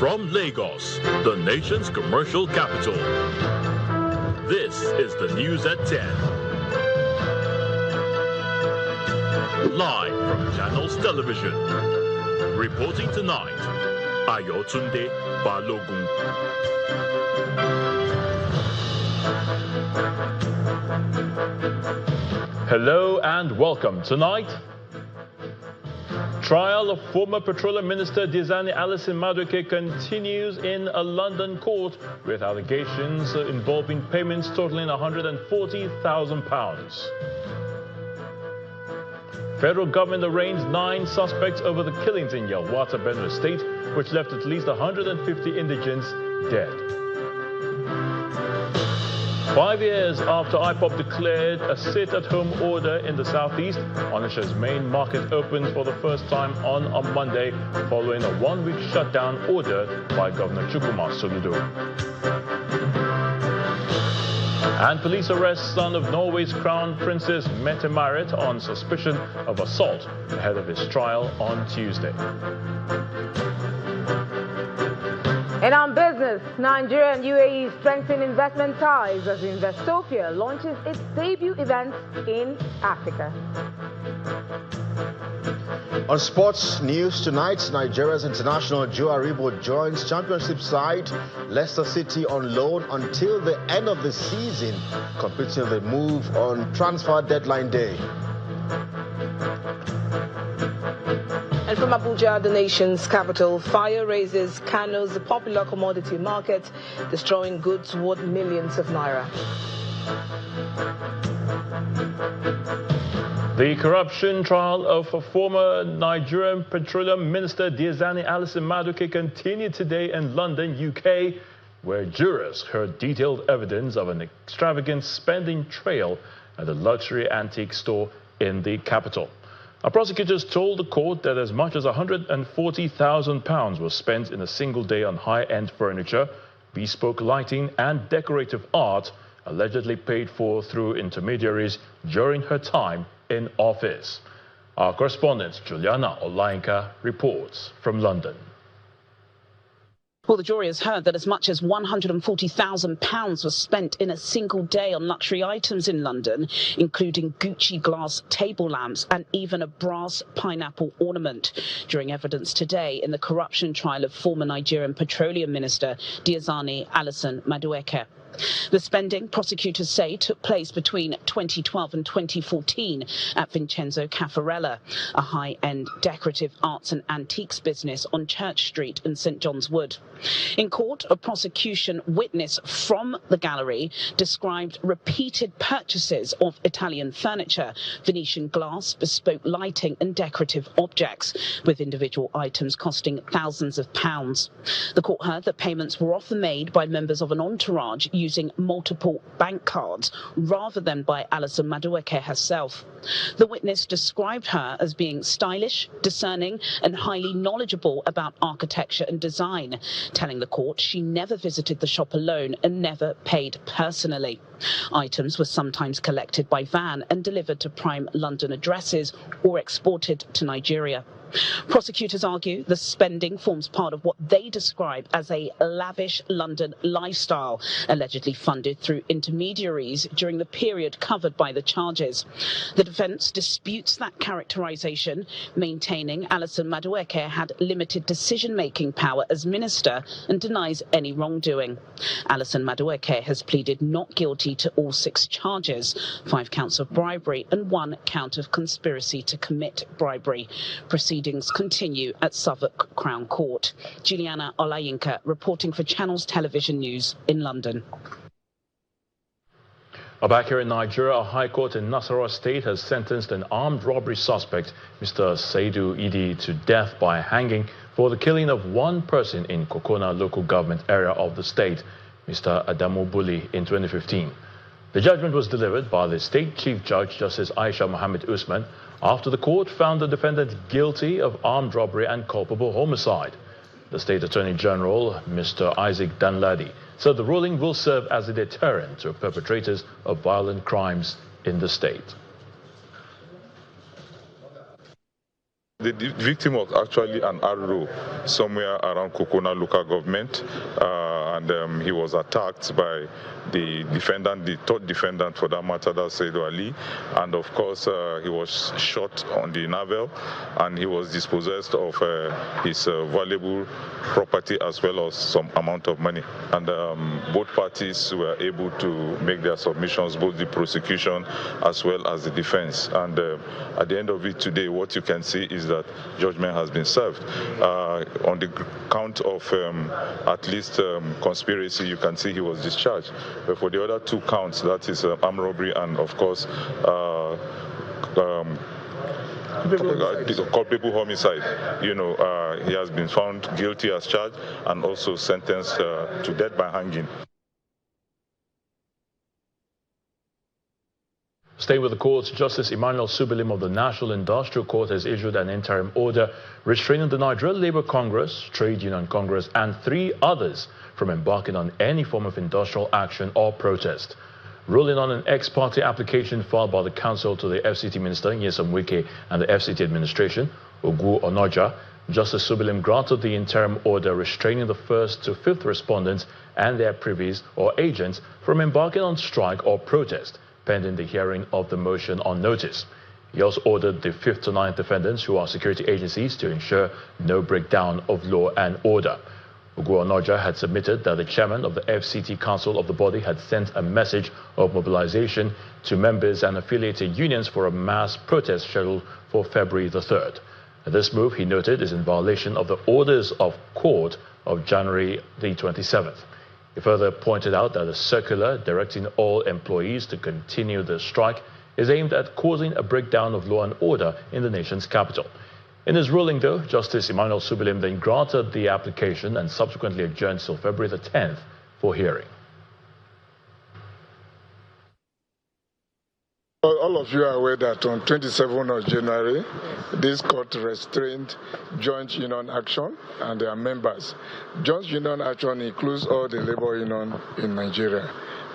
From Lagos, the nation's commercial capital, this is the news at 10. Live from Channels Television. Reporting tonight, Ayotunde Balogun. Hello and welcome. Tonight, trial of former Petroleum Minister Diezani Alison Madueke continues in a London court with allegations involving payments totaling £140,000. Federal government arraigned 9 suspects over the killings in Yelwata, Benue State, which left at least 150 indigents dead. 5 years after IPOB declared a sit-at-home order in the southeast, Onitsha's main market opened for the first time on a Monday following a 1-week shutdown ordered by Governor Chukwuma Soludo. And police arrest son of Norway's Crown Princess Mette Marit on suspicion of assault ahead of his trial on Tuesday. And on business, Nigeria and UAE strengthen investment ties as Investopia launches its debut event in Africa. On sports news tonight, Nigeria's international Joe Aribo joins championship side Leicester City on loan until the end of the season, completing the move on transfer deadline day. And from Abuja, the nation's capital, fire raises Kano's popular commodity market, destroying goods worth millions of naira. The corruption trial of a former Nigerian Petroleum Minister Diezani Alison Madueke continued today in London, UK, where jurors heard detailed evidence of an extravagant spending trail at a luxury antique store in the capital. Our prosecutors told the court that as much as £140,000 was spent in a single day on high-end furniture, bespoke lighting and decorative art allegedly paid for through intermediaries during her time in office. Our correspondent Juliana Olainka reports from London. Well, the jury has heard that as much as £140,000 was spent in a single day on luxury items in London, including Gucci glass table lamps and even a brass pineapple ornament. During evidence today in the corruption trial of former Nigerian Petroleum Minister Diezani Alison Madueke. The spending, prosecutors say, took place between 2012 and 2014 at Vincenzo Caffarella, a high-end decorative arts and antiques business on Church Street in St John's Wood. In court, a prosecution witness from the gallery described repeated purchases of Italian furniture, Venetian glass, bespoke lighting and decorative objects, with individual items costing thousands of pounds. The court heard that payments were often made by members of an entourage using multiple bank cards rather than by Alison Madueke herself. The witness described her as being stylish, discerning and highly knowledgeable about architecture and design, telling the court she never visited the shop alone and never paid personally. Items were sometimes collected by van and delivered to prime London addresses or exported to Nigeria. Prosecutors argue the spending forms part of what they describe as a lavish London lifestyle, allegedly funded through intermediaries during the period covered by the charges. The defence disputes that characterisation, maintaining Alison Madueke had limited decision-making power as minister and denies any wrongdoing. Alison Madueke has pleaded not guilty to all 6 charges, 5 counts of bribery and 1 count of conspiracy to commit bribery. Proceedings continue at Southwark Crown Court. Juliana Olainka reporting for Channels Television News in London. Back here in Nigeria, a high court in Nasarawa State has sentenced an armed robbery suspect, Mr. Saidu Idi, to death by hanging for the killing of 1 person in Kokona local government area of the state, Mr. Adamawa, in 2015. The judgment was delivered by the State Chief Judge, Justice Aisha Mohammed Usman, after the court found the defendant guilty of armed robbery and culpable homicide. The State Attorney General, Mr. Isaac Danladi, said the ruling will serve as a deterrent to perpetrators of violent crimes in the state. The victim was actually an RO somewhere around Kokona local government, and he was attacked by the defendant, the third defendant for that matter, that's Saidu Ali, and of course he was shot on the navel, and he was dispossessed of his valuable property as well as some amount of money. And both parties were able to make their submissions, both the prosecution as well as the defense. And at the end of it today, what you can see is that judgment has been served. On the count of at least conspiracy, you can see he was discharged. But for the other two counts, that is armed robbery and, of course, culpable homicide, he has been found guilty as charged and also sentenced to death by hanging. Staying with the courts, Justice Emmanuel Subilim of the National Industrial Court has issued an interim order restraining the Nigeria Labour Congress, Trade Union Congress, and 3 others from embarking on any form of industrial action or protest. Ruling on an ex-parte application filed by the Council to the FCT Minister, Nyesom Wike, and the FCT administration, Ogu Onoja, Justice Subilim granted the interim order restraining the 1st to 5th respondents and their privies or agents from embarking on strike or protest, pending the hearing of the motion on notice. He also ordered the 5th to 9th defendants, who are security agencies, to ensure no breakdown of law and order. Ogu Onoja had submitted that the chairman of the FCT Council of the body had sent a message of mobilization to members and affiliated unions for a mass protest scheduled for February the 3rd. This move, he noted, is in violation of the orders of court of January the 27th. He further pointed out that a circular directing all employees to continue the strike is aimed at causing a breakdown of law and order in the nation's capital. In his ruling, though, Justice Emmanuel Subilim then granted the application and subsequently adjourned till February the 10th for hearing. All of you are aware that on 27th of January, this court restrained Joint Union Action and their members. Joint Union Action includes all the labor unions in Nigeria,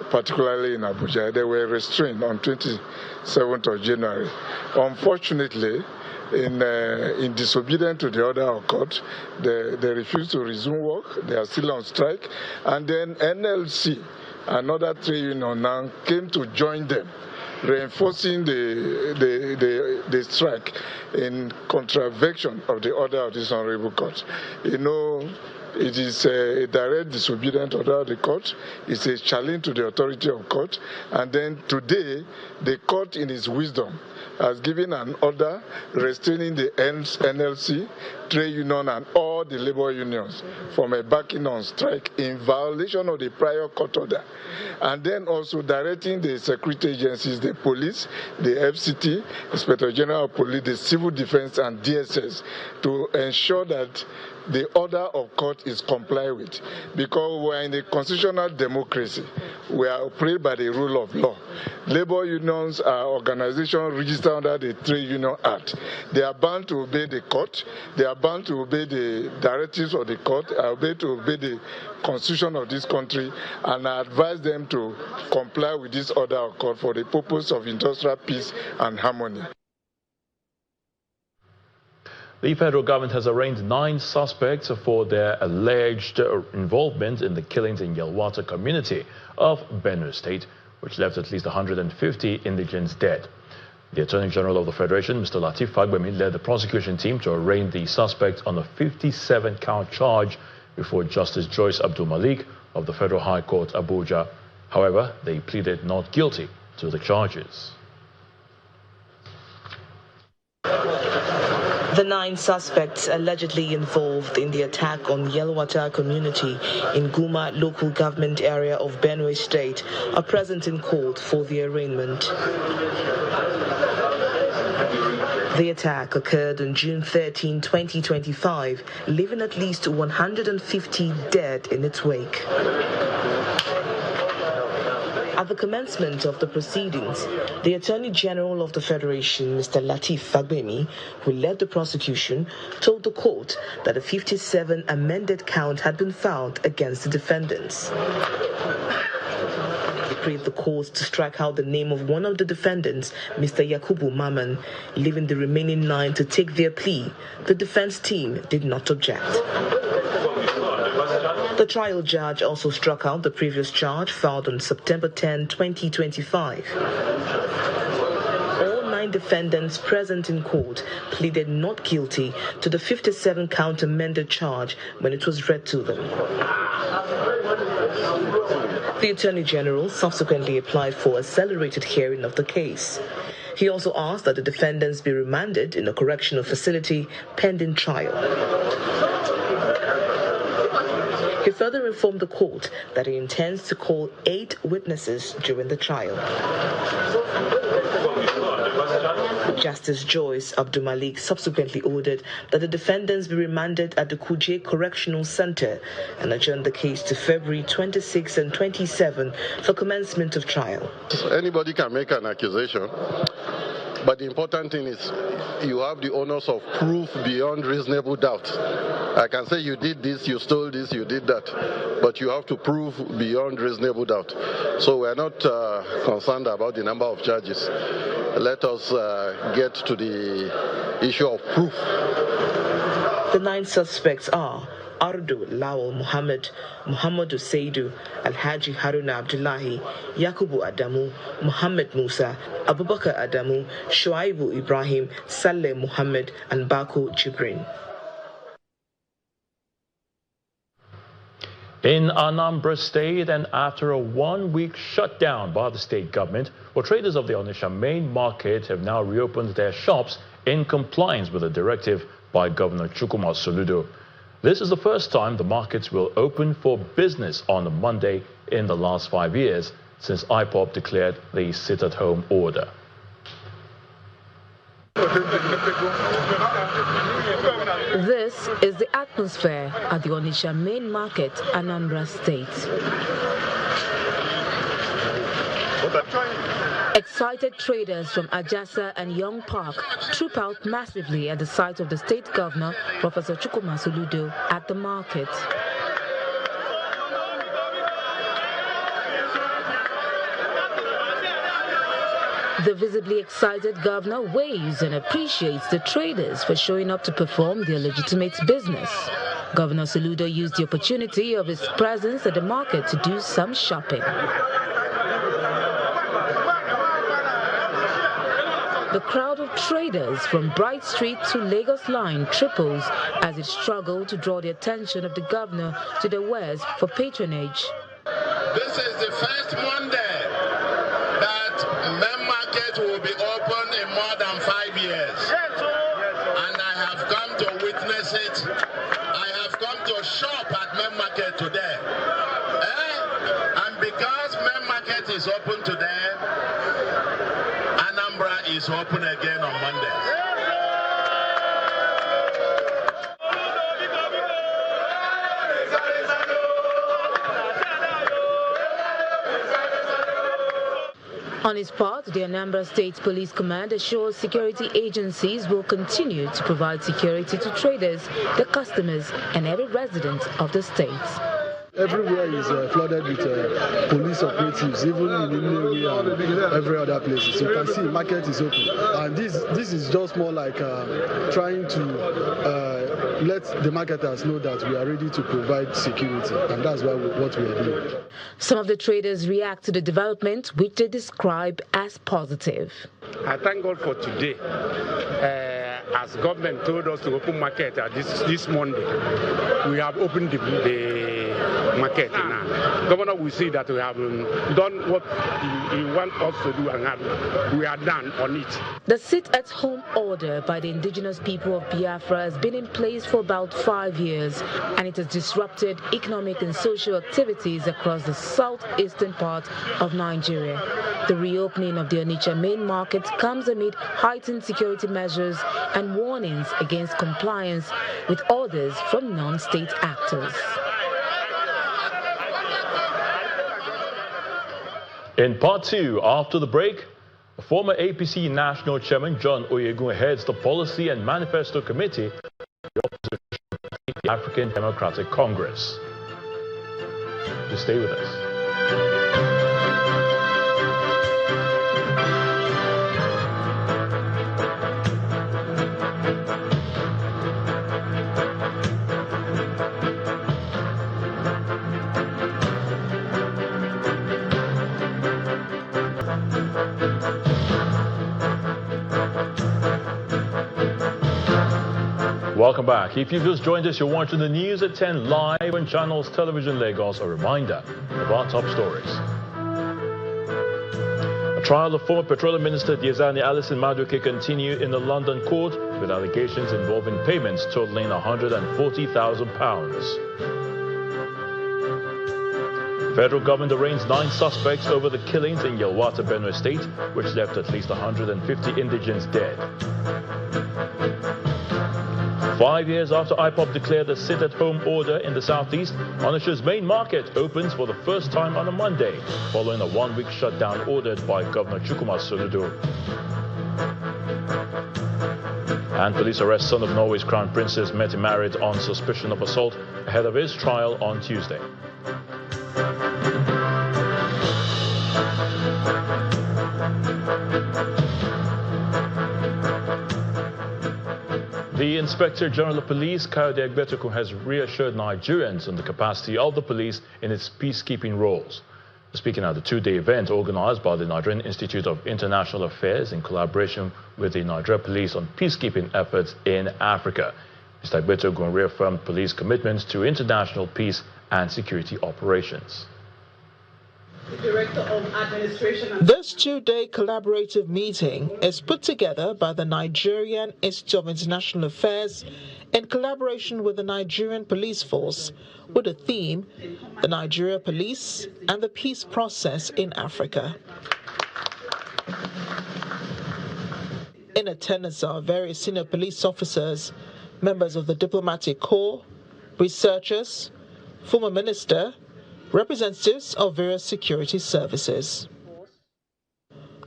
particularly in Abuja. They were restrained on 27th of January. Unfortunately, in disobedience to the order of court, they refused to resume work. They are still on strike. And then NLC, another trade union now, came to join them, reinforcing the strike in contravention of the order of this honorable court. It is a direct disobedient order of the court. It's a challenge to the authority of court. And then today, the court, in its wisdom, has given an order restraining the NLC, trade union, and all the labor unions from embarking on strike in violation of the prior court order. And then also directing the security agencies, the police, the FCT, Inspector General of Police, the Civil Defense, and DSS to ensure that the order of court is complied with, because we are in a constitutional democracy. We are operated by the rule of law. Labor unions are organizations registered under the Trade Union Act. They are bound to obey the court. They are bound to obey the directives of the court. They are bound to obey the constitution of this country, and I advise them to comply with this order of court for the purpose of industrial peace and harmony. The federal government has arraigned 9 suspects for their alleged involvement in the killings in Yelwata community of Benue State, which left at least 150 indigents dead. The Attorney General of the Federation, Mr. Lateef Fagbemi, led the prosecution team to arraign the suspects on a 57-count charge before Justice Joyce Abdul Malik of the Federal High Court, Abuja. However, they pleaded not guilty to the charges. The 9 suspects allegedly involved in the attack on Yelwata community in Guma local government area of Benue State are present in court for the arraignment. The attack occurred on June 13, 2025, leaving at least 150 dead in its wake. At the commencement of the proceedings, the Attorney General of the Federation, Mr. Lateef Fagbemi, who led the prosecution, told the court that a 57 amended count had been found against the defendants. prayed the court to strike out the name of one of the defendants, Mr. Yakubu Maman, leaving the remaining 9 to take their plea. The defense team did not object. The trial judge also struck out the previous charge filed on September 10, 2025. All 9 defendants present in court pleaded not guilty to the 57-count amended charge when it was read to them. The Attorney General subsequently applied for accelerated hearing of the case. He also asked that the defendants be remanded in a correctional facility pending trial. He further informed the court that he intends to call 8 witnesses during the trial. Justice Joyce Abdulmalik subsequently ordered that the defendants be remanded at the Kuje Correctional Center and adjourned the case to February 26 and 27 for commencement of trial. Anybody can make an accusation, but the important thing is you have the onus of proof beyond reasonable doubt. I can say you did this, you stole this, you did that, but you have to prove beyond reasonable doubt. So we're not concerned about the number of charges. Let us get to the issue of proof. The 9 suspects are Ardu Lawal Muhammad, Muhammadu Saidu, Alhaji Haruna Abdullahi, Yakubu Adamu, Muhammad Musa, Abubakar Adamu, Shuaibu Ibrahim, Saleh Muhammad, and Baku Jibrin. In Anambra State, and after a 1-week shutdown by the state government, traders of the Onitsha main market have now reopened their shops in compliance with a directive by Governor Chukwuma Soludo. This is the first time the markets will open for business on a Monday in the last 5 years since IPOB declared the sit-at-home order. This is the atmosphere at the Onitsha main market, Anambra State. Excited traders from Ajasa and Young Park troop out massively at the site of the state governor, Professor Chukwuma Soludo, at the market. The visibly excited governor waves and appreciates the traders for showing up to perform their legitimate business. Governor Soludo used the opportunity of his presence at the market to do some shopping. The crowd of traders from Bright Street to Lagos Line triples as it struggled to draw the attention of the governor to the wares for patronage. This is the first Monday that main market will be open in more than 5 years. And I have come to witness it. I have come to shop at main market today. And because main market is open today, Anambra is open again on Monday. On his part, the Anambra State Police Command assures security agencies will continue to provide security to traders, their customers, and every resident of the state. Everywhere is flooded with police operatives, even in Benue and every other place. So you can see market is open. And this is just more like trying to let the marketers know that we are ready to provide security. And that's what we are doing. Some of the traders react to the development, which they describe as positive. I thank God for today. As government told us to open market this Monday, we have opened the market now. Governor will see that we have done what he wants us to do, and we are done on it. The sit-at-home order by the indigenous people of Biafra has been in place for about 5 years, and it has disrupted economic and social activities across the southeastern part of Nigeria. The reopening of the Onitsha main market comes amid heightened security measures and warnings against compliance with orders from non-state actors. In part 2, after the break, former APC National Chairman John Oyegun heads the Policy and Manifesto Committee of the opposition the African Democratic Congress. Just stay with us. Welcome back. If you've just joined us, you're watching the news at 10 live on Channels Television Lagos. A reminder of our top stories. A trial of former Petroleum Minister Diezani Maduke continued in the London court with allegations involving payments totaling £140,000. Federal government arraigns 9 suspects over the killings in Yelwata, Benue State, which left at least 150 indigents dead. 5 years after IPOB declared a sit-at-home order in the southeast, Onitsha's main market opens for the first time on a Monday, following a 1-week shutdown ordered by Governor Chukwuma Soludo. And police arrest son of Norway's Crown Princess Mette Marit on suspicion of assault ahead of his trial on Tuesday. The Inspector General of Police, Kayode Egbetokun, has reassured Nigerians on the capacity of the police in its peacekeeping roles. Speaking at the 2-day event organized by the Nigerian Institute of International Affairs in collaboration with the Nigeria Police on peacekeeping efforts in Africa, Mr. Egbetokun reaffirmed police commitments to international peace and security operations. Director of Administration. This 2-day collaborative meeting is put together by the Nigerian Institute of International Affairs in collaboration with the Nigerian Police Force, with the theme, the Nigeria Police and the Peace Process in Africa. In attendance are various senior police officers, members of the Diplomatic Corps, researchers, former minister, representatives of various security services.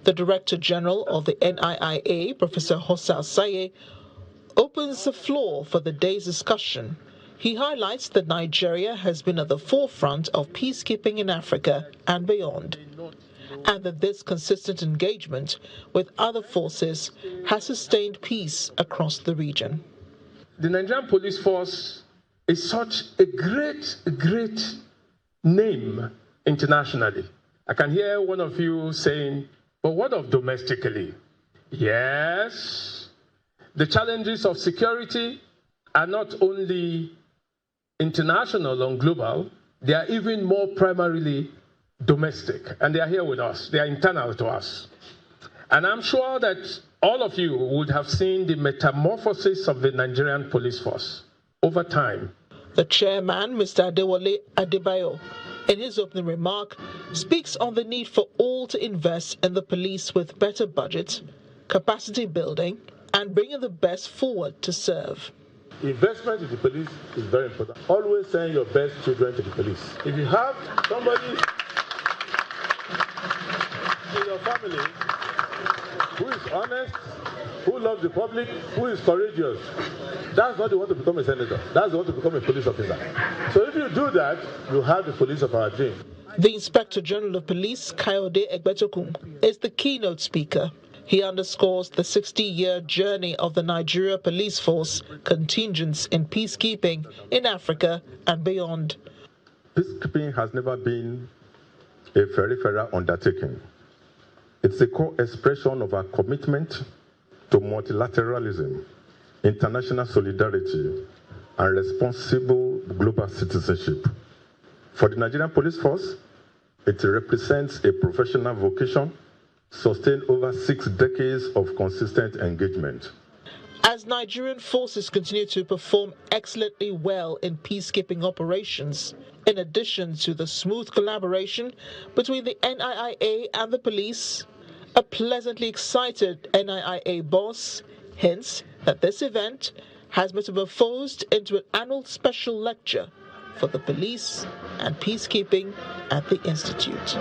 The Director General of the NIIA, Professor Hossa Saye, opens the floor for the day's discussion. He highlights that Nigeria has been at the forefront of peacekeeping in Africa and beyond, and that this consistent engagement with other forces has sustained peace across the region. The Nigerian police force is such a great name internationally. I can hear one of you saying, but what of domestically? Yes, the challenges of security are not only international and global, they are even more primarily domestic, and they are here with us. They are internal to us. And I'm sure that all of you would have seen the metamorphosis of the Nigerian police force over time. The chairman, Mr. Adewale Adebayo, in his opening remark, speaks on the need for all to invest in the police with better budget, capacity building, and bringing the best forward to serve. Investment in the police is very important. Always send your best children to the police. If you have somebody in your family who is honest, who loves the public, who is courageous, that's not the one to become a senator. That's the one to become a police officer. So if you do that, you have the police of our dream. The Inspector General of Police, Kayode Egbetokun, is the keynote speaker. He underscores the 60-year journey of the Nigeria Police Force contingents in peacekeeping in Africa and beyond. Peacekeeping has never been a peripheral undertaking. It's a core expression of our commitment to multilateralism, international solidarity, and responsible global citizenship. For the Nigerian Police Force, it represents a professional vocation sustained over 6 decades of consistent engagement. As Nigerian forces continue to perform excellently well in peacekeeping operations, in addition to the smooth collaboration between the NIIA and the police, a pleasantly excited NIIA boss hints that this event has metamorphosed into an annual special lecture for the police and peacekeeping at the Institute.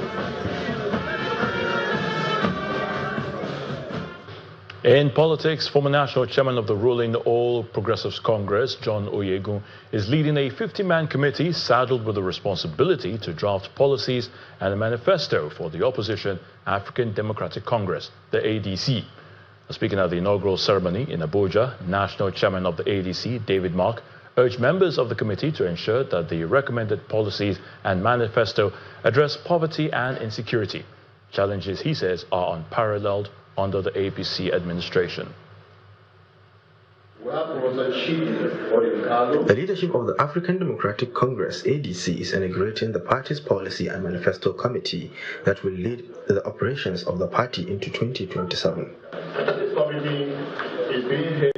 In politics, former national chairman of the ruling All Progressives Congress, John Oyegun, is leading a 50-man committee saddled with the responsibility to draft policies and a manifesto for the opposition African Democratic Congress, the ADC. Speaking at the inaugural ceremony in Abuja, national chairman of the ADC, David Mark, urged members of the committee to ensure that the recommended policies and manifesto address poverty and insecurity. Challenges, he says, are unparalleled under the APC administration. The leadership of the African Democratic Congress, ADC, is inaugurating the party's policy and manifesto committee that will lead the operations of the party into 2027. This committee is being headed.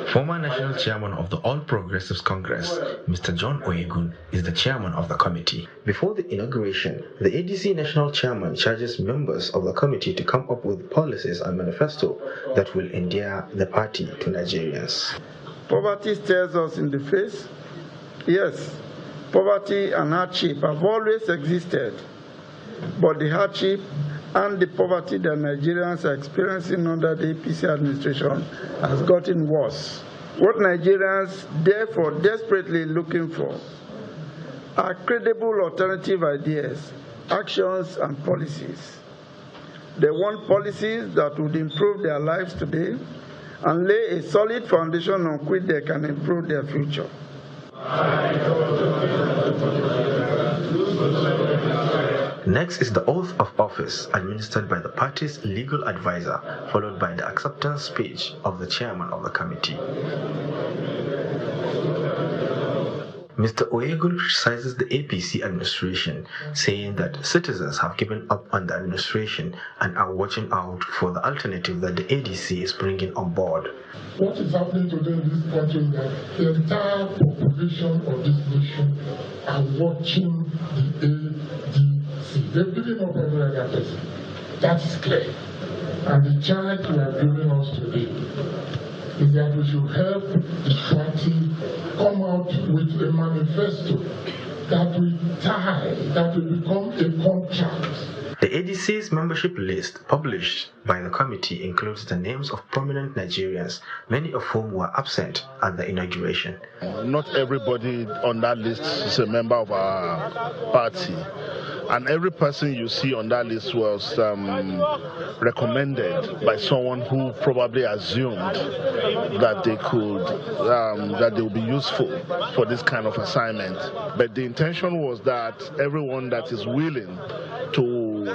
Former National Chairman of the All Progressives Congress, Mr. John Oyegun, is the chairman of the committee. Before the inauguration, the ADC National Chairman charges members of the committee to come up with policies and manifesto that will endear the party to Nigerians. Poverty stares us in the face. Yes, poverty and hardship have always existed, but the hardship and the poverty that Nigerians are experiencing under the APC administration has gotten worse. What Nigerians therefore desperately looking for are credible alternative ideas, actions and policies. They want policies that would improve their lives today and lay a solid foundation on which they can improve their future. Next is the oath of office administered by the party's legal advisor, followed by the acceptance speech of the chairman of the committee. Mr. Oyegun criticizes the APC administration, saying that citizens have given up on the administration and are watching out for the alternative that the ADC is bringing on board. What is happening today in this country is that the entire population of this nation are watching the ADC. They're giving up every other person. That is clear. And the charge we are giving us today is that we should help the party come out with a manifesto that will tie, that will become a contract. The ADC's membership list published by the committee includes the names of prominent Nigerians, many of whom were absent at the inauguration. Not everybody on that list is a member of our party. And every person you see on that list was recommended by someone who probably assumed that they could, that they would be useful for this kind of assignment. But the intention was that everyone that is willing to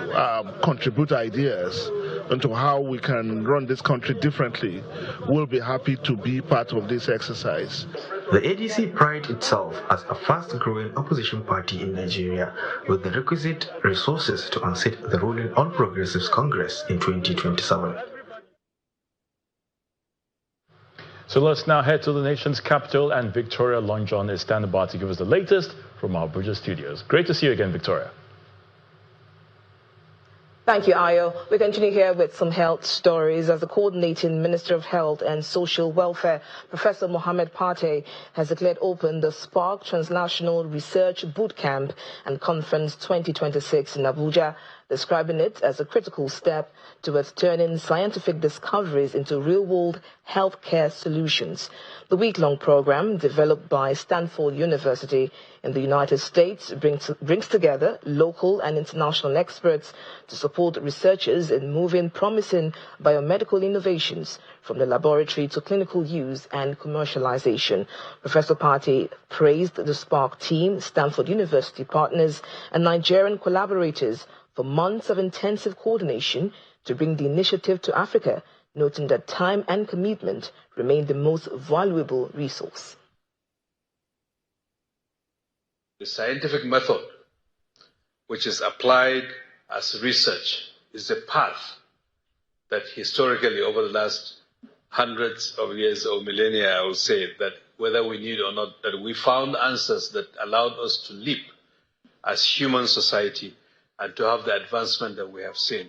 contribute ideas into how we can run this country differently will be happy to be part of this exercise. The ADC prides itself as a fast-growing opposition party in Nigeria with the requisite resources to unseat the ruling All Progressives Congress in 2027. So let's now head to the nation's capital, and Victoria Longjong is standing by to give us the latest from our Abuja studios. Great to see you again, Victoria. Thank you, Ayo. We continue here with some health stories as the coordinating Minister of Health and Social Welfare, Professor Mohammed Pate, has declared open the Spark Transnational Research Bootcamp and Conference 2026 in Abuja, describing it as a critical step towards turning scientific discoveries into real-world healthcare solutions. The week-long program, developed by Stanford University in the United States, brings together local and international experts to support researchers in moving promising biomedical innovations from the laboratory to clinical use and commercialization. Professor Pate praised the Spark team, Stanford University partners, and Nigerian collaborators for months of intensive coordination to bring the initiative to Africa, noting that time and commitment remain the most valuable resource. The scientific method, which is applied as research, is a path that historically over the last hundreds of years or millennia, I would say, that whether we need or not, that we found answers that allowed us to leap as human society and to have the advancement that we have seen.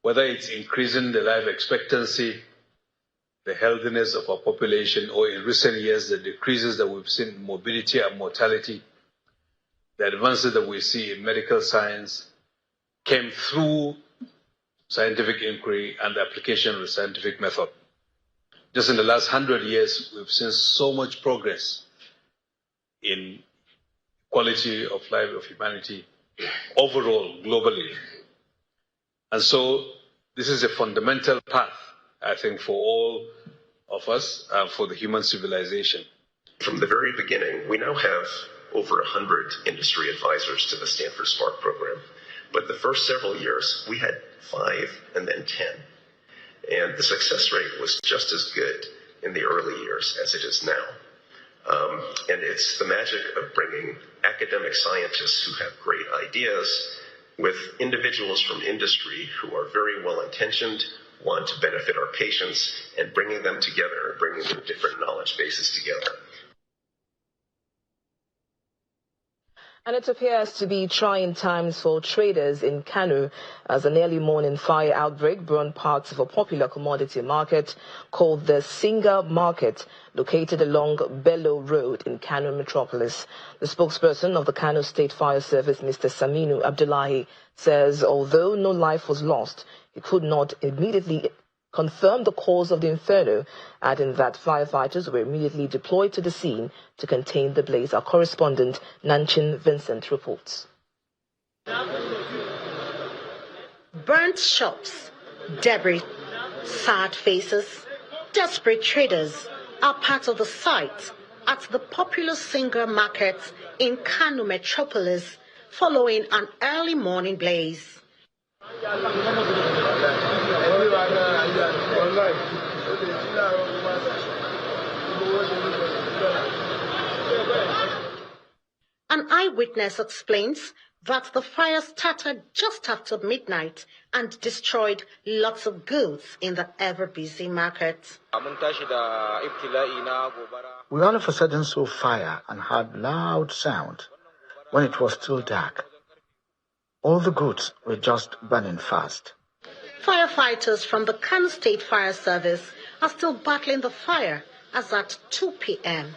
Whether it's increasing the life expectancy, the healthiness of our population, or in recent years, the decreases that we've seen in morbidity and mortality, the advances that we see in medical science came through scientific inquiry and the application of the scientific method. Just in the last 100 years, we've seen so much progress in quality of life of humanity overall, globally. And so this is a fundamental path, I think, for all of us, for the human civilization. From the very beginning, we now have over 100 industry advisors to the Stanford Spark program. But the first several years, we had 5 and then 10. And the success rate was just as good in the early years as it is now. And it's the magic of bringing academic scientists who have great ideas with individuals from industry who are very well-intentioned, want to benefit our patients, and bringing them together, bringing the different knowledge bases together. And it appears to be trying times for traders in Kano as an early morning fire outbreak burned parts of a popular commodity market called the Singa Market, located along Bello Road in Kano metropolis. The spokesperson of the Kano State Fire Service, Mr. Saminu Abdullahi, says although no life was lost, he could not immediately confirm the cause of the inferno, adding that firefighters were immediately deployed to the scene to contain the blaze. Our correspondent, Nanchin Vincent, reports. Burnt shops, debris, sad faces, desperate traders are part of the sight at the popular Singa Market in Kano metropolis following an early morning blaze. An eyewitness explains that the fire started just after midnight and destroyed lots of goods in the ever-busy market. We all of a sudden saw fire and heard loud sound when it was still dark. All the goods were just burning fast. Firefighters from the Kano State Fire Service are still battling the fire as at 2 p.m.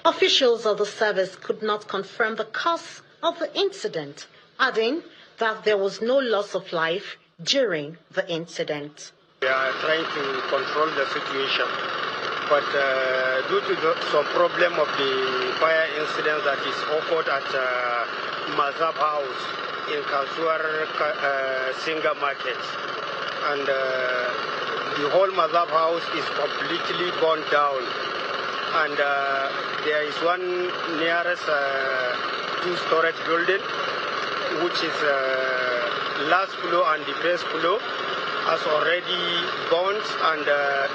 Officials of the service could not confirm the cause of the incident, adding that there was no loss of life during the incident. We are trying to control the situation, but due to some problem of the fire incident that is occurred at Mazab House in Kansuar Singa Market, and the whole Mazab House is completely burned down, and there is one nearest two-storage building, which is last floor and the base floor has already burned and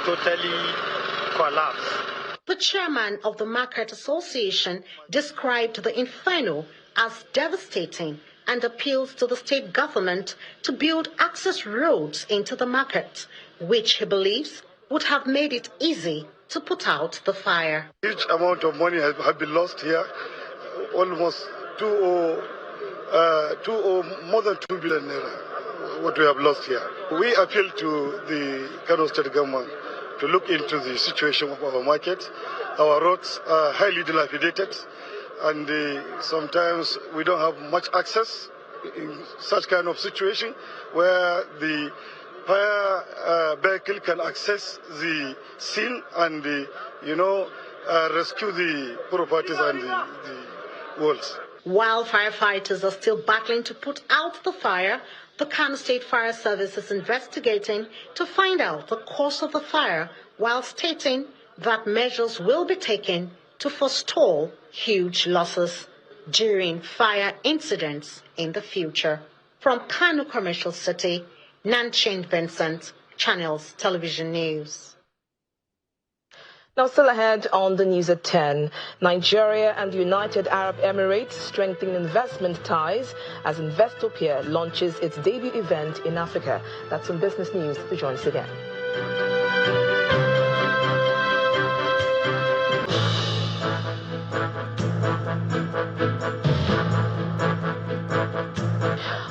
totally collapsed. The chairman of the Market Association described the inferno as devastating and appeals to the state government to build access roads into the market, which he believes would have made it easy to put out the fire. Huge amount of money has been lost here, almost more than 2 billion naira, what we have lost here. We appeal to the Kano State government to look into the situation of our market. Our roads are highly dilapidated, and sometimes we don't have much access in such kind of situation where the fire vehicle can access the scene and rescue the properties and the walls. While firefighters are still battling to put out the fire, the Kano State Fire Service is investigating to find out the cause of the fire, while stating that measures will be taken to forestall huge losses during fire incidents in the future. From Kano Commercial City, Nanchin Vincent, Channels Television News. Now, still ahead on the news at 10, Nigeria and the United Arab Emirates strengthen investment ties as Investopia launches its debut event in Africa. That's on Business News. To join us again.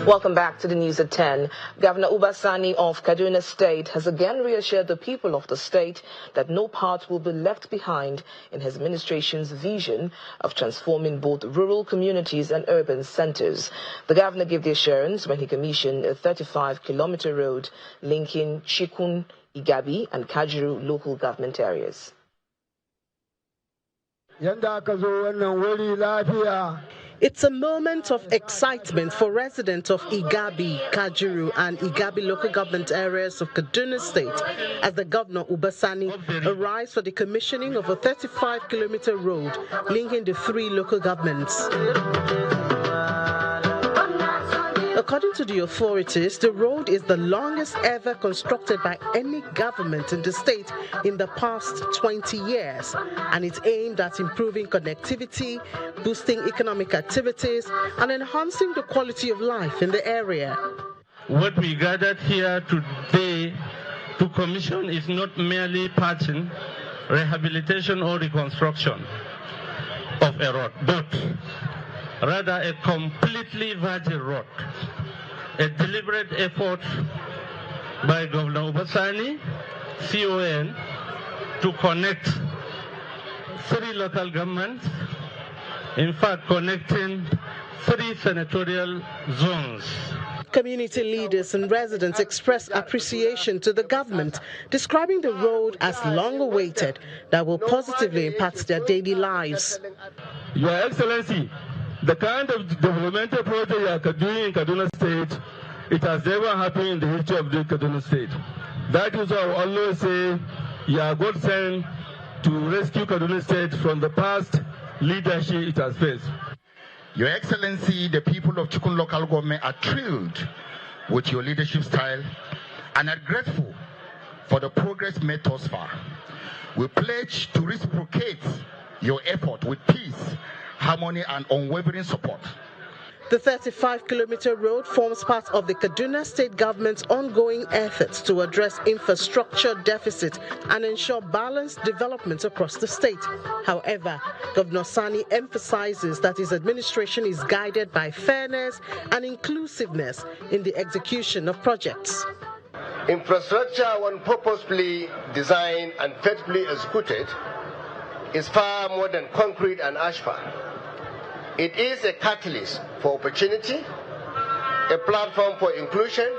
Welcome back to the news at 10. Governor Ubasani of Kaduna State has again reassured the people of the state that no part will be left behind in his administration's vision of transforming both rural communities and urban centers. The governor gave the assurance when he commissioned a 35-kilometer road linking Chikun, Igabi, and Kajuru local government areas. It's a moment of excitement for residents of Igabi, Kajuru and Igabi local government areas of Kaduna State as the Governor Ubasani arrives for the commissioning of a 35-kilometer road linking the three local governments. A According to the authorities, the road is the longest ever constructed by any government in the state in the past 20 years, and it's aimed at improving connectivity, boosting economic activities, and enhancing the quality of life in the area. What we gathered here today to commission is not merely patching, rehabilitation, or reconstruction of a road, but rather a completely virgin road. A deliberate effort by Governor Ubasani, CON, to connect 3 local governments, in fact connecting 3 senatorial zones. Community leaders and residents expressed appreciation to the government, describing the road as long-awaited that will positively impact their daily lives. Your Excellency, the kind of developmental project you are doing in Kaduna State, it has never happened in the history of the Kaduna State. That is why I always say you are God sent to rescue Kaduna State from the past leadership it has faced. Your Excellency, the people of Chukun local government are thrilled with your leadership style and are grateful for the progress made thus far. We pledge to reciprocate your effort with peace, harmony, and unwavering support. The 35-kilometer road forms part of the Kaduna State government's ongoing efforts to address infrastructure deficit and ensure balanced development across the state. However, Governor Sani emphasizes that his administration is guided by fairness and inclusiveness in the execution of projects. Infrastructure, when purposefully designed and faithfully executed, is far more than concrete and asphalt. It is a catalyst for opportunity, a platform for inclusion,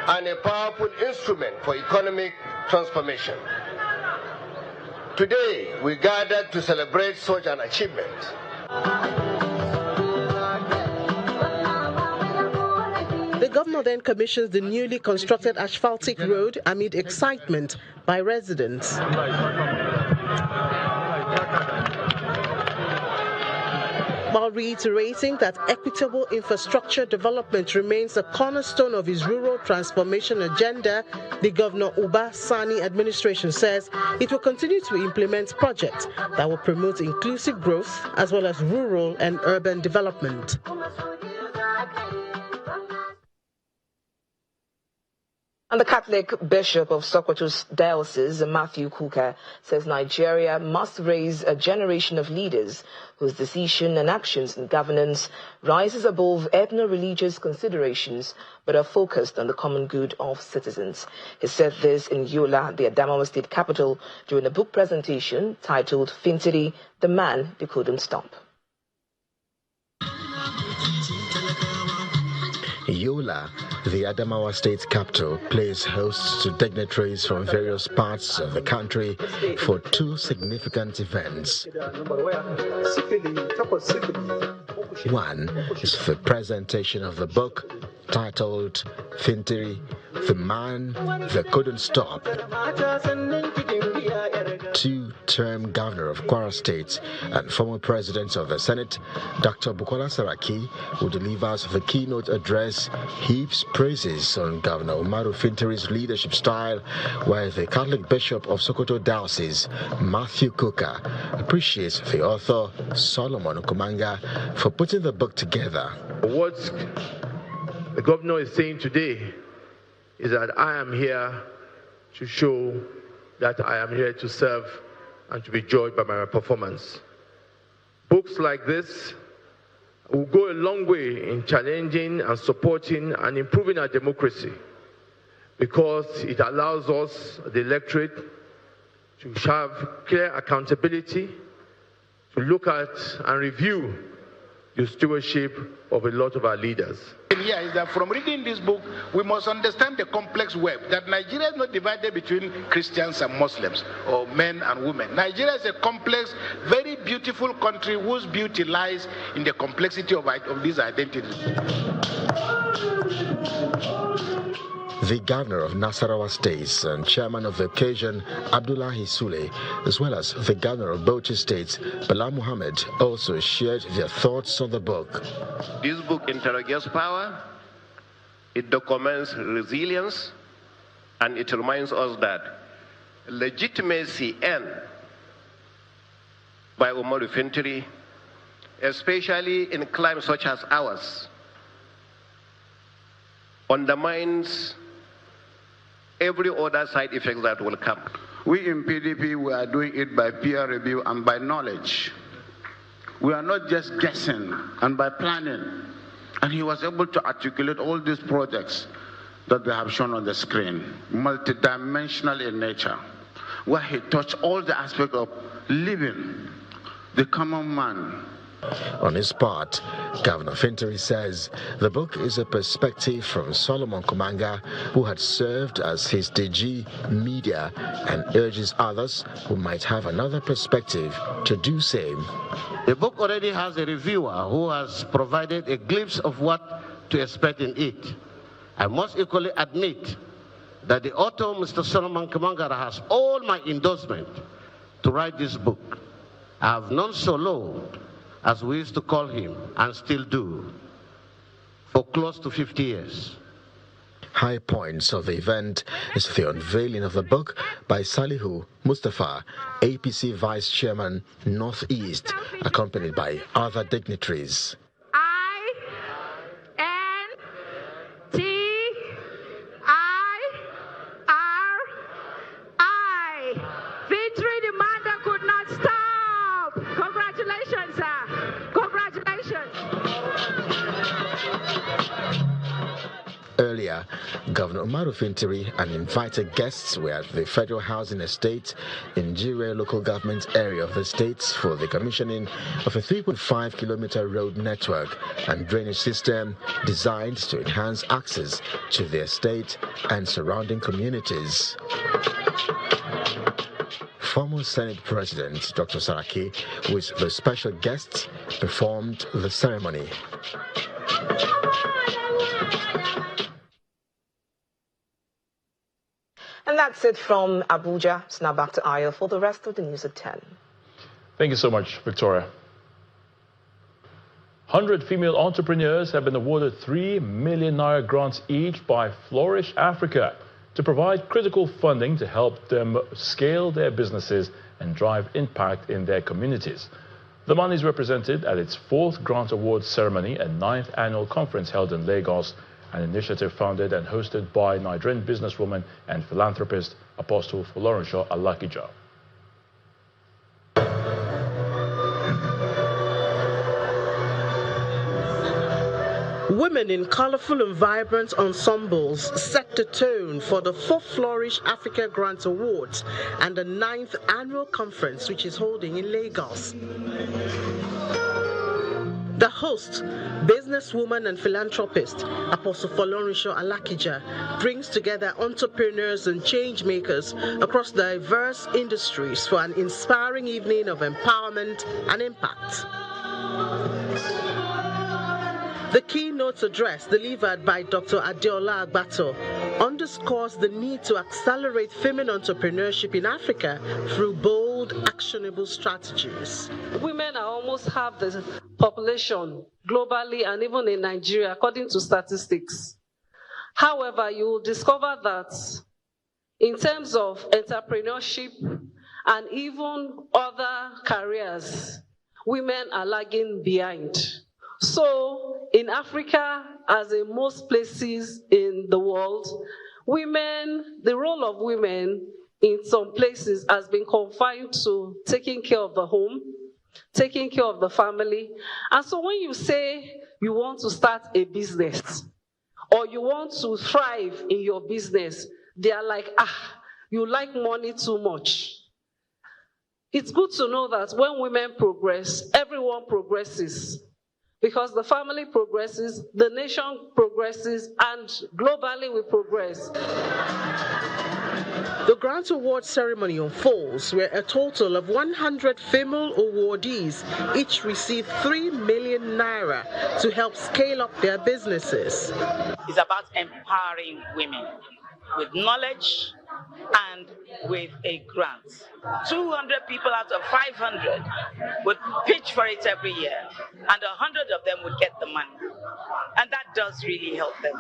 and a powerful instrument for economic transformation. Today, we gathered to celebrate such an achievement. The governor then commissions the newly constructed asphaltic road amid excitement by residents. While reiterating that equitable infrastructure development remains a cornerstone of his rural transformation agenda, the Governor Uba Sani administration says it will continue to implement projects that will promote inclusive growth as well as rural and urban development. And the Catholic Bishop of Sokoto's diocese, Matthew Kuka, says Nigeria must raise a generation of leaders whose decision and actions in governance rises above ethno-religious considerations but are focused on the common good of citizens. He said this in Yola, the Adamawa state capital, during a book presentation titled Fintiri, The Man They Couldn't Stop. Yola, the Adamawa state capital, plays host to dignitaries from various parts of the country for 2 significant events. One is the presentation of the book titled Fintiri, The Man They Couldn't Stop. 2-term governor of Kwara State and former president of the Senate, Dr. Bukola Saraki, who delivers the keynote address, heaps praises on Governor Umaru Fintiri's leadership style, while the Catholic Bishop of Sokoto Diocese, Matthew Kuka, appreciates the author, Solomon Okumanga, for putting the book together. What the governor is saying today is that I am here to show that I am here to serve and to be judged by my performance. Books like this will go a long way in challenging and supporting and improving our democracy, because it allows us, the electorate, to have clear accountability, to look at and review the stewardship of a lot of our leaders. Here is that from reading this book, we must understand the complex web, that Nigeria is not divided between Christians and Muslims, or men and women. Nigeria is a complex, very beautiful country whose beauty lies in the complexity of these identities. The governor of Nasarawa State and chairman of the occasion, Abdullahi Sule, as well as the governor of Bauchi State, Bala Muhammad, also shared their thoughts on the book. This book interrogates power, It documents resilience, and it reminds us that legitimacy earned by Umaru Fintiri, especially in climes such as ours, undermines every other side effect that will come. We in PDP, we are doing it by peer review and by knowledge. We are not just guessing and by planning. And he was able to articulate all these projects that they have shown on the screen, multidimensional in nature, where he touched all the aspects of living, the common man. On his part, Governor Fintiri says the book is a perspective from Solomon Kumanga, who had served as his DG media, and urges others who might have another perspective to do same. The book already has a reviewer who has provided a glimpse of what to expect in it. I must equally admit that the author, Mr. Solomon Kumanga, has all my endorsement to write this book. I have known Solo, as we used to call him, and still do, for close to 50 years. High points of the event is the unveiling of the book by Salihu Mustafa, APC Vice Chairman, Northeast, accompanied by other dignitaries. Victory demander could not stop. Congratulations, sir. Congratulations. Earlier, Governor Umaru Fintiri and invited guests were at the Federal Housing Estate in Jire local government area of the state for the commissioning of a 3.5-kilometer road network and drainage system designed to enhance access to the estate and surrounding communities. Former Senate President Dr. Saraki, with the special guests, performed the ceremony. And that's it from Abuja. It's now back to Ayo for the rest of the news at 10. Thank you so much, Victoria. 100 female entrepreneurs have been awarded 3 million naira grants each by Flourish Africa to provide critical funding to help them scale their businesses and drive impact in their communities. The money is represented at its 4th grant award ceremony and 9th annual conference held in Lagos, an initiative founded and hosted by Nigerian businesswoman and philanthropist Apostle Folorunsho Alakija. Women in colorful and vibrant ensembles set the tone for the 4th Flourish Africa Grant Awards and the 9th annual conference, which is holding in Lagos. The host, businesswoman and philanthropist Apostle Folorunsho Alakija, brings together entrepreneurs and change makers across diverse industries for an inspiring evening of empowerment and impact. The keynote address delivered by Dr. Adeola Agbato underscores the need to accelerate female entrepreneurship in Africa through bold, actionable strategies. Women are almost half the population globally and even in Nigeria, according to statistics. However, you will discover that in terms of entrepreneurship and even other careers, women are lagging behind. So in Africa, as in most places in the world, the role of women in some places has been confined to taking care of the home, taking care of the family. And so when you say you want to start a business or you want to thrive in your business, they are like, you like money too much. It's good to know that when women progress, everyone progresses. Because the family progresses, the nation progresses, and globally we progress. The grant award ceremony unfolds where a total of 100 female awardees each received 3 million naira to help scale up their businesses. It's about empowering women with knowledge and with a grant. 200 people out of 500 would pitch for it every year, and 100 of them would get the money. And that does really help them.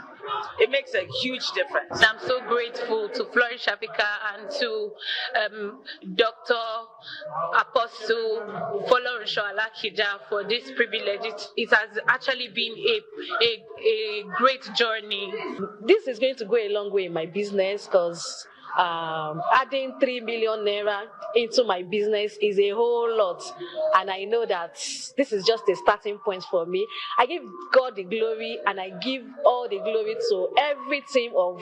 It makes a huge difference. I'm so grateful to Flourish Africa and to Dr. Apostle Folorunsho Alakija for this privilege. It has actually been a great journey. This is going to go a long way in my business because adding 3 million naira into my business is a whole lot, and I know that this is just a starting point for me. I give God the glory, and I give all the glory to every team of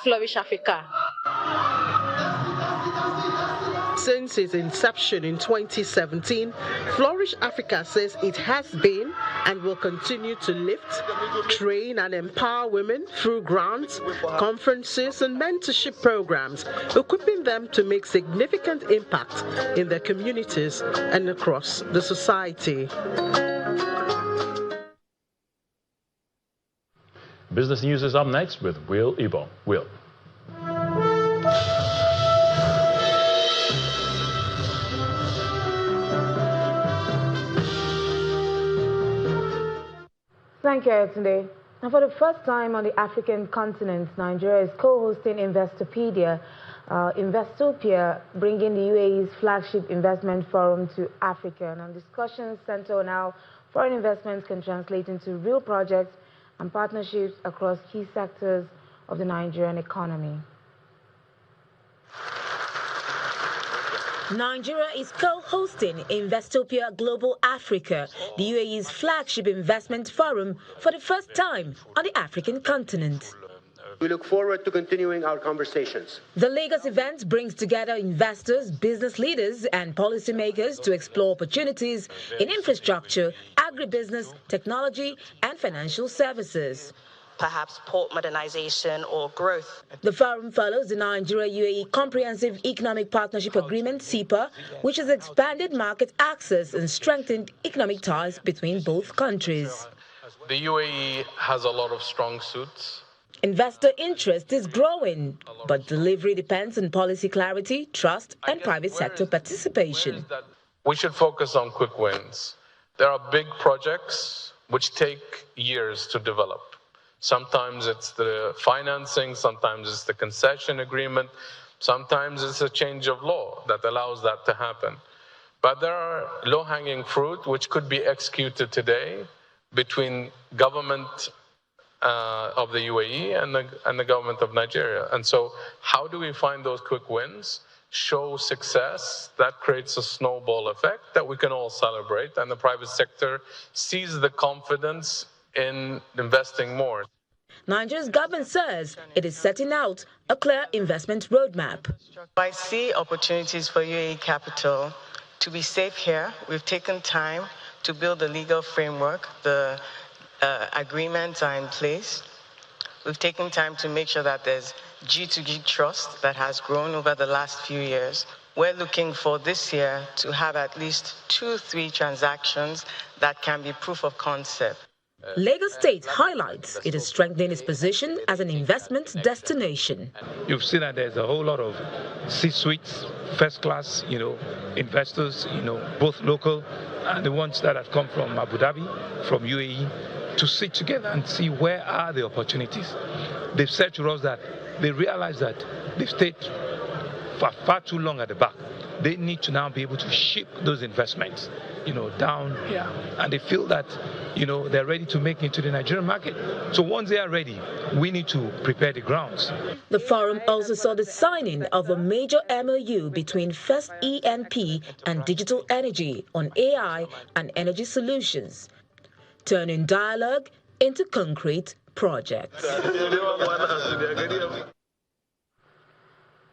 Flourish Africa. Since its inception in 2017, Flourish Africa says it has been and will continue to lift, train and empower women through grants, conferences and mentorship programs, equipping them to make significant impact in their communities and across the society. Business News is up next with Will Ibo. Will. Thank you, today. Now, for the first time on the African continent, Nigeria is co-hosting Investopia, bringing the UAE's flagship investment forum to Africa. Now, discussions center on how foreign investments can translate into real projects and partnerships across key sectors of the Nigerian economy. Nigeria is co-hosting Investopia Global Africa, the UAE's flagship investment forum, for the first time on the African continent. We look forward to continuing our conversations. The Lagos event brings together investors, business leaders, and policymakers to explore opportunities in infrastructure, agribusiness, technology, and financial services. Perhaps port modernization or growth. The forum follows the Nigeria-UAE Comprehensive Economic Partnership Agreement, CEPA, which has expanded market access and strengthened economic ties between both countries. The UAE has a lot of strong suits. Investor interest is growing, but delivery depends on policy clarity, trust, and private sector participation. We should focus on quick wins. There are big projects which take years to develop. Sometimes it's the financing, sometimes it's the concession agreement, sometimes it's a change of law that allows that to happen. But there are low-hanging fruit which could be executed today between government of the UAE and the government of Nigeria. And so how do we find those quick wins, show success, that creates a snowball effect that we can all celebrate, and the private sector sees the confidence in investing more. Nigeria's government says it is setting out a clear investment roadmap. I see opportunities for UAE capital to be safe here. We've taken time to build the legal framework. The agreements are in place. We've taken time to make sure that there's G2G trust that has grown over the last few years. We're looking for this year to have at least 2-3 transactions that can be proof of concept. Lagos State highlights it is strengthening its position as an investment destination. You've seen that there's a whole lot of C-suites, first-class, investors, both local and the ones that have come from Abu Dhabi, from UAE, to sit together and see where are the opportunities. They've said to us that they realize that they've stayed for far too long at the back. They need to now be able to ship those investments, down here. And they feel that, they're ready to make it into the Nigerian market. So once they are ready, we need to prepare the grounds. The forum also saw the signing of a major MOU between First ENP and Digital Energy on AI and energy solutions, turning dialogue into concrete projects.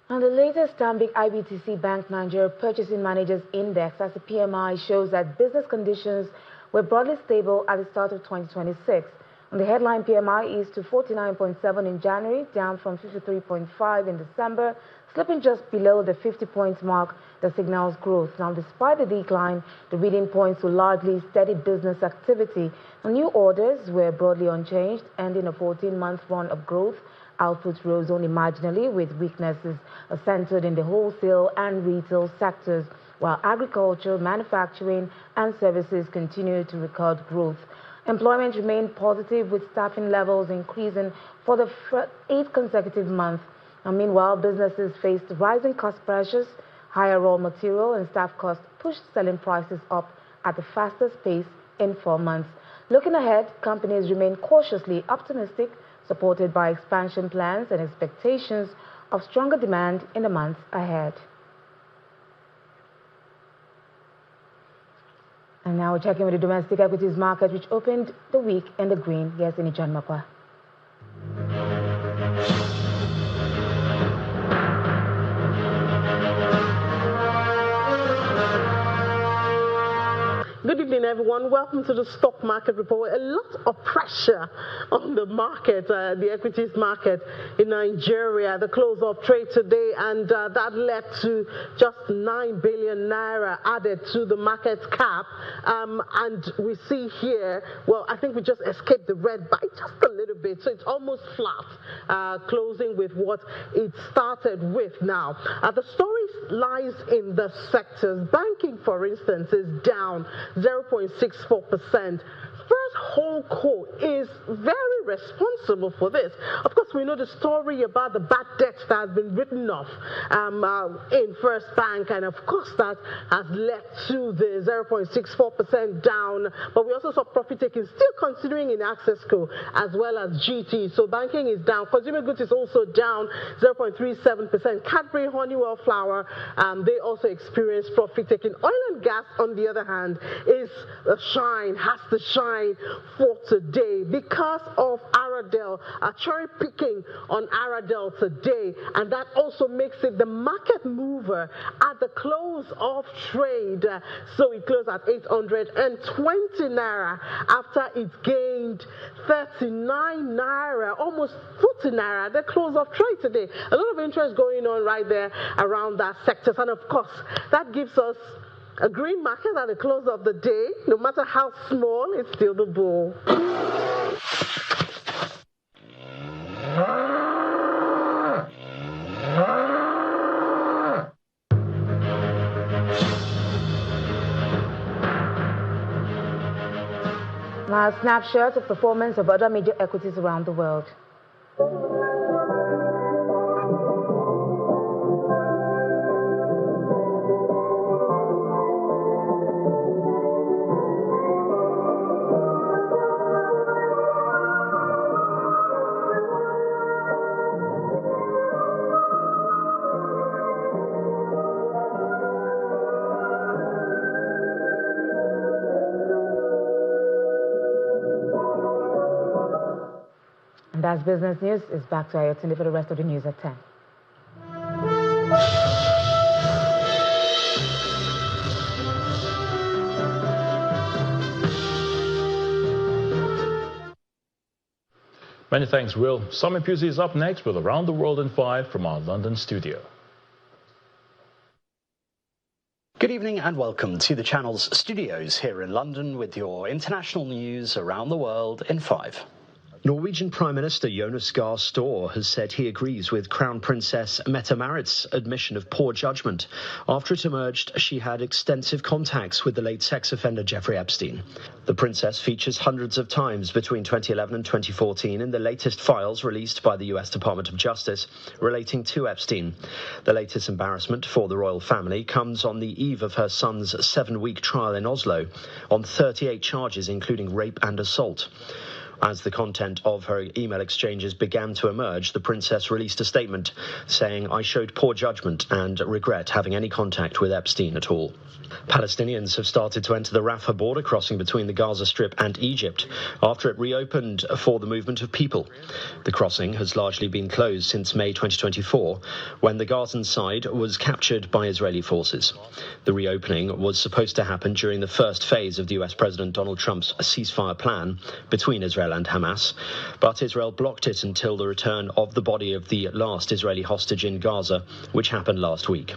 And the latest Stanbic IBTC Bank Nigeria Purchasing Managers Index, as the PMI, shows that business conditions were broadly stable at the start of 2026. And the headline PMI is to 49.7 in January, down from 53.5 in December, slipping just below the 50-point mark that signals growth. Now, despite the decline, the reading points to largely steady business activity. And new orders were broadly unchanged, ending a 14-month run of growth. Output rose only marginally, with weaknesses centered in the wholesale and retail sectors, while agriculture, manufacturing, and services continue to record growth. Employment remained positive with staffing levels increasing for the 8th consecutive month. And meanwhile, businesses faced rising cost pressures. Higher raw material and staff costs pushed selling prices up at the fastest pace in 4 months. Looking ahead, companies remain cautiously optimistic, supported by expansion plans and expectations of stronger demand in the months ahead. And now we're checking with the domestic equities market, which opened the week in the green. Yes, in John Makwa. Good evening, everyone. Welcome to the stock market report. A lot of pressure on the market, the equities market in Nigeria. The close of trade today, and that led to just 9 billion naira added to the market cap. And we see here, well, I think we just escaped the red by just a little bit, so it's almost flat, closing with what it started with now. The story lies in the sectors. Banking, for instance, is down 0.64%. First Holdco is very responsible for this. Of course, we know the story about the bad debt that has been written off in First Bank, and of course that has led to the 0.64% down. But we also saw profit taking still considering in Accessco as well as GT. So banking is down. Consumer goods is also down 0.37%. Cadbury, Honeywell, Flour, they also experienced profit taking. Oil and gas, on the other hand, is has to shine for today because of Aradel, cherry picking on Aradel today, and that also makes it the market mover at the close of trade. So it closed at 820 naira after it gained 39 naira, almost 40 naira at the close of trade today. A lot of interest going on right there around that sector, and of course that gives us a green market at the close of the day. No matter how small, it's still the bull. Now, a snapshot of performance of other major equities around the world. And that's business news. It's back to Ayotinde for the rest of the news at 10. Many thanks, Will. Sami Pusey is up next with Around the World in 5 from our London studio. Good evening and welcome to the channel's studios here in London with your international news around the world in 5. Norwegian Prime Minister Jonas Gahr Støre has said he agrees with Crown Princess Mette-Marit's admission of poor judgment after it emerged she had extensive contacts with the late sex offender Jeffrey Epstein. The princess features hundreds of times between 2011 and 2014 in the latest files released by the US Department of Justice relating to Epstein. The latest embarrassment for the royal family comes on the eve of her son's 7-week trial in Oslo on 38 charges including rape and assault. As the content of her email exchanges began to emerge, the princess released a statement saying, "I showed poor judgment and regret having any contact with Epstein at all." Palestinians have started to enter the Rafah border crossing between the Gaza Strip and Egypt after it reopened for the movement of people. The crossing has largely been closed since May 2024, when the Gazan side was captured by Israeli forces. The reopening was supposed to happen during the first phase of the US President Donald Trump's ceasefire plan between Israel Israel and Hamas, but Israel blocked it until the return of the body of the last Israeli hostage in Gaza, which happened last week.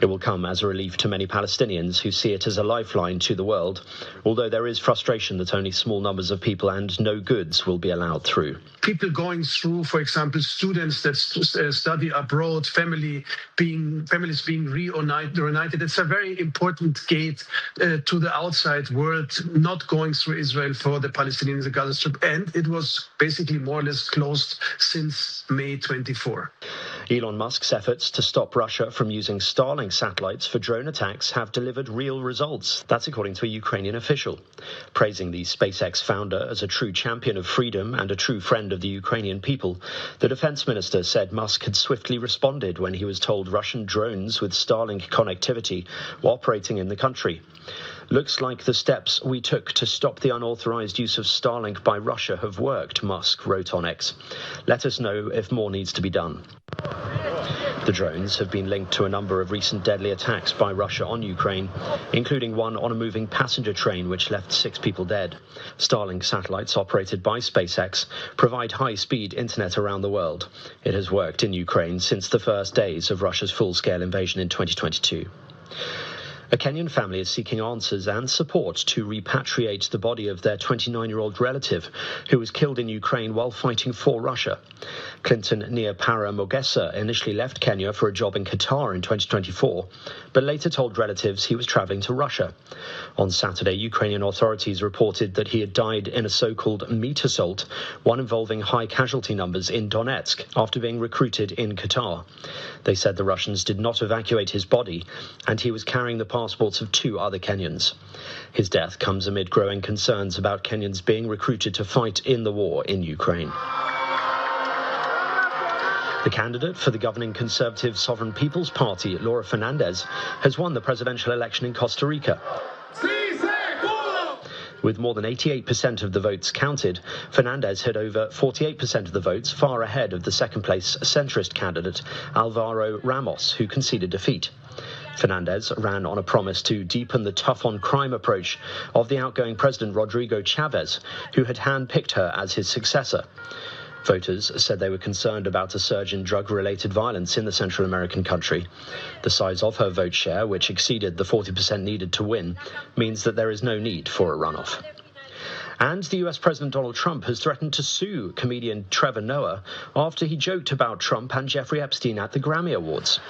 It will come as a relief to many Palestinians who see it as a lifeline to the world, although there is frustration that only small numbers of people and no goods will be allowed through. People going through, for example, students that study abroad, families being reunited. It's a very important gate to the outside world, not going through Israel for the Palestinians in the Gaza Strip. And it was basically more or less closed since May 24. Elon Musk's efforts to stop Russia from using Starlink satellites for drone attacks have delivered real results. That's according to a Ukrainian official. Praising the SpaceX founder as a true champion of freedom and a true friend of the Ukrainian people, the defense minister said Musk had swiftly responded when he was told Russian drones with Starlink connectivity were operating in the country. Looks like the steps we took to stop the unauthorized use of Starlink by Russia have worked, Musk wrote on X. Let us know if more needs to be done. The drones have been linked to a number of recent deadly attacks by Russia on Ukraine, including one on a moving passenger train which left 6 people dead. Starlink satellites operated by SpaceX provide high-speed internet around the world. It has worked in Ukraine since the first days of Russia's full-scale invasion in 2022. A Kenyan family is seeking answers and support to repatriate the body of their 29-year-old relative who was killed in Ukraine while fighting for Russia. Clinton Niapara Mogesa initially left Kenya for a job in Qatar in 2024, but later told relatives he was traveling to Russia. On Saturday, Ukrainian authorities reported that he had died in a so-called meat assault, one involving high casualty numbers in Donetsk, after being recruited in Qatar. They said the Russians did not evacuate his body, and he was carrying the passports of 2 other Kenyans. His death comes amid growing concerns about Kenyans being recruited to fight in the war in Ukraine. The candidate for the governing Conservative Sovereign People's Party, Laura Fernandez, has won the presidential election in Costa Rica. With more than 88% of the votes counted, Fernandez had over 48% of the votes, far ahead of the second-place centrist candidate, Alvaro Ramos, who conceded defeat. Fernandez ran on a promise to deepen the tough-on-crime approach of the outgoing President Rodrigo Chavez, who had handpicked her as his successor. Voters said they were concerned about a surge in drug-related violence in the Central American country. The size of her vote share, which exceeded the 40% needed to win, means that there is no need for a runoff. And the US President Donald Trump has threatened to sue comedian Trevor Noah after he joked about Trump and Jeffrey Epstein at the Grammy Awards.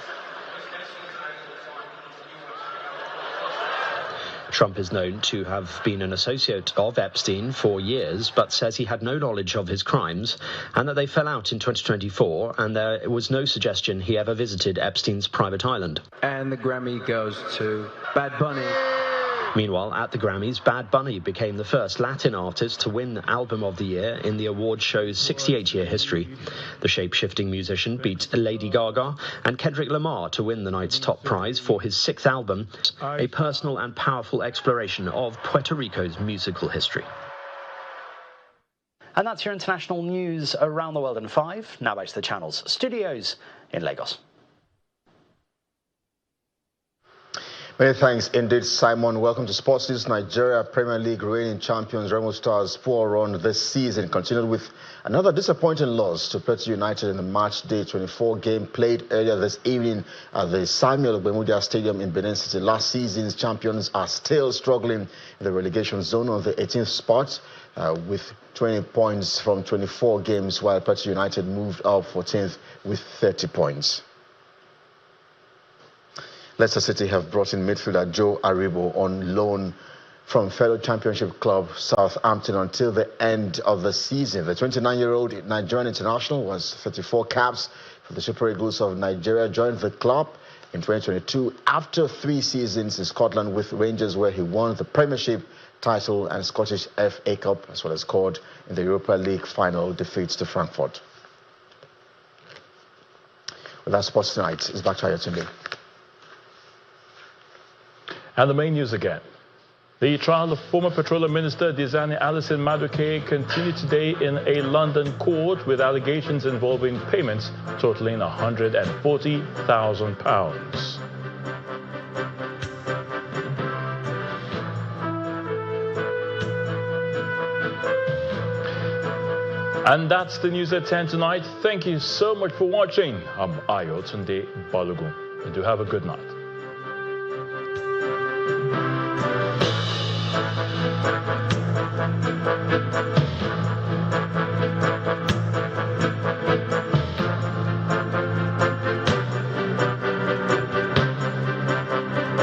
Trump is known to have been an associate of Epstein for years, but says he had no knowledge of his crimes and that they fell out in 2024, and there was no suggestion he ever visited Epstein's private island. And the Grammy goes to Bad Bunny. Meanwhile, at the Grammys, Bad Bunny became the first Latin artist to win Album of the Year in the award show's 68-year history. The shape-shifting musician beat Lady Gaga and Kendrick Lamar to win the night's top prize for his 6th album, a personal and powerful exploration of Puerto Rico's musical history. And that's your international news around the world in 5. Now back to the channel's studios in Lagos. Many thanks indeed, Simon. Welcome to Sports News. Nigeria Premier League reigning champions Remo Stars' poor run this season continued with another disappointing loss to Plateau United in the match day 24 game played earlier this evening at the Samuel Ogbemudia Stadium in Benin City. Last season's champions are still struggling in the relegation zone on the 18th spot with 20 points from 24 games, while Plateau United moved up 14th with 30 points. Leicester City have brought in midfielder Joe Aribo on loan from fellow championship club Southampton until the end of the season. The 29-year-old Nigerian international was 34 caps for the Super Eagles of Nigeria, joined the club in 2022 after 3 seasons in Scotland with Rangers, where he won the Premiership title and Scottish FA Cup, as well as scored in the Europa League final defeats to Frankfurt. With that, Sports Tonight is back to Ayotunde. And the main news again. The trial of former Petroleum Minister Diezani Alison Madueke continued today in a London court with allegations involving payments totaling £140,000. And that's the news at 10 tonight. Thank you so much for watching. I'm Ayo Tunde Balogun, and do have a good night.